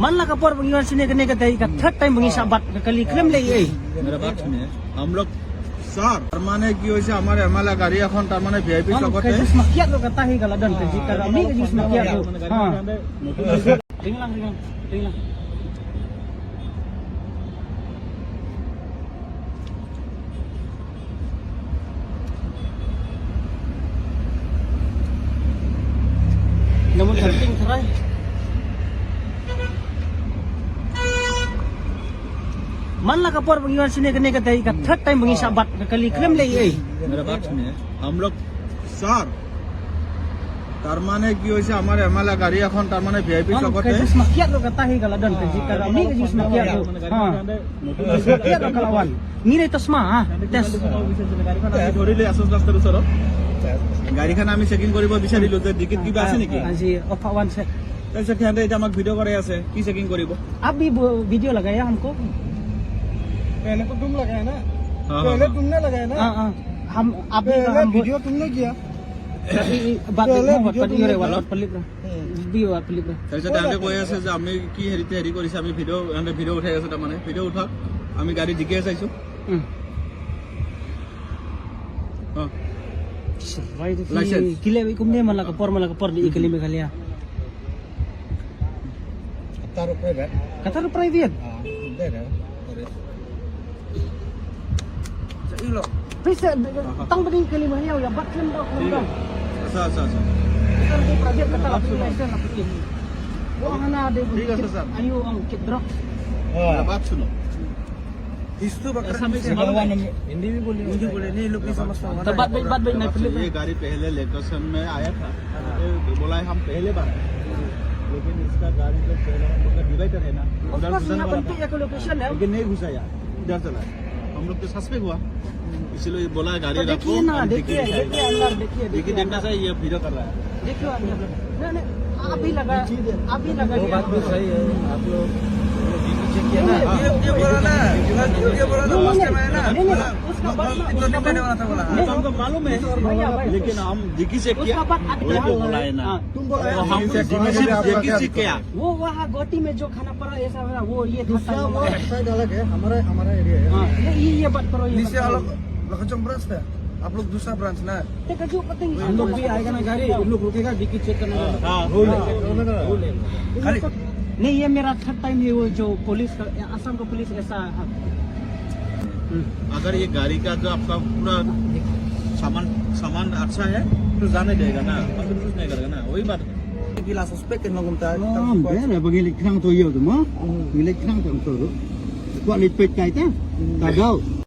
मन लगा पर बंगी वाले ने का थर्ड टाइम बंगी साबात कली क्लेम ले मेरा बात सुनिए हम लोग सर माने की होइसे हमारे हमारा गाड़ी এখন তার মানে ভিআইপি লগতে মাকিয়া তো কথা হি গলা দন জি কর আমি জিস মাকিয়া তো हां রিংলাং namun penting terai मन लगा पर बंगी वाले का थर्ड टाइम बंगी साबात कली क्लेम ले मेरा बात सुनिए हम लोग सर তার মানে কি হইছে আমার এমএলএ গাড়ি এখন তার মানে ভিআইপি লগতে মাকিয়া তো কথা হি গলা দন জি কর আমি জিস মাকিয়া তো हां মাকিয়া তো কালাwan নিরে তসমা টেস গাড়ীখন ধৰিলে আসস ৰাস্তাৰ ওচৰত গাড়ীখন আমি চেকিং কৰিব বিচাৰিলো যে ডিকিট কিবা আছে নেকি আজি অফা ওয়ান से তাৰপিছত সিহঁতে এতিয়া আমাক ভিডিঅ' কৰাই আছে কি চেকিং কৰিব अभी वीडियो लगाया हमको पहले तो तुम लगाया ना पहले तुमने लगाया ना हम अभी वीडियो तुमने किया बात पलिब्रा তাৰপিছত সিহঁতে কৈ আছে যে আমি কি হেৰি কৰিছে আমি ভিডিঅ' উঠাই আছে তাৰমানে ভিডিঅ' উঠাওক আমি গাড়ী জিকে চাইছো लाइसेंस किले कुमने मला का पर ikali me kaliya Qatar private Bisa tang beri kali mahnya ya bat lem dah kemudian अच्छा Qatar di private Qatar license apa ini वो हना दे ayo ang kidra बात सुनो इसको हिंदी भी बोले नहीं लोग नहीं समझता तो बात नहीं ये गाड़ी पहले लोकेशन में आया था बोला हम पहले बार लेकिन इसका गाड़ी जो पहले हम लोग का डिवाइडर है ना उधर घुसने वाला था लोकेशन है लेकिन नहीं घुसा यार इधर चला हम लोग तो सस्पेक्ट हुआ इसलिए बोला गाड़ी रखो देखिए ना देखिए अंदर देखिए देखना से ये वीडियो कर रहा है देखियो नहीं अभी लगा वो बात भी सही है आप लोग चेक किया ना ये बोला ना फर्स्ट टाइम आया ना उसका बात तो नहीं मैंने वाला था बोला हमको मालूम है लेकिन हम जिकी से किया वो बोला है ना तुम बोला हम जिकी से किया वो वहाँ गोटी में जो खाना पड़ा ऐसा वो ये था साइड अलग है हमारा एरिया है हाँ ये बात करो नीचे अलग लखनऊ ब्रांच है आप लोग दूसरा ब्रांच ना देखा जो पता नहीं हम लोग भी आएगा ना गाड़ी हम लोग रुकेगा डिक्की चेक करने नहीं ये मेरा थर्ड टाइम है वो जो पुलिस का असम का पुलिस ऐसा अगर ये गाड़ी का जो आपका पूरा सामान अच्छा है तो जाने देगा ना मतलब कुछ नहीं करेगा ना वही बात gila suspek kan ngumta bener bagi likrang toyo tu mah. Likrang tu tu. Kuat lipet kai ta. Tak tahu.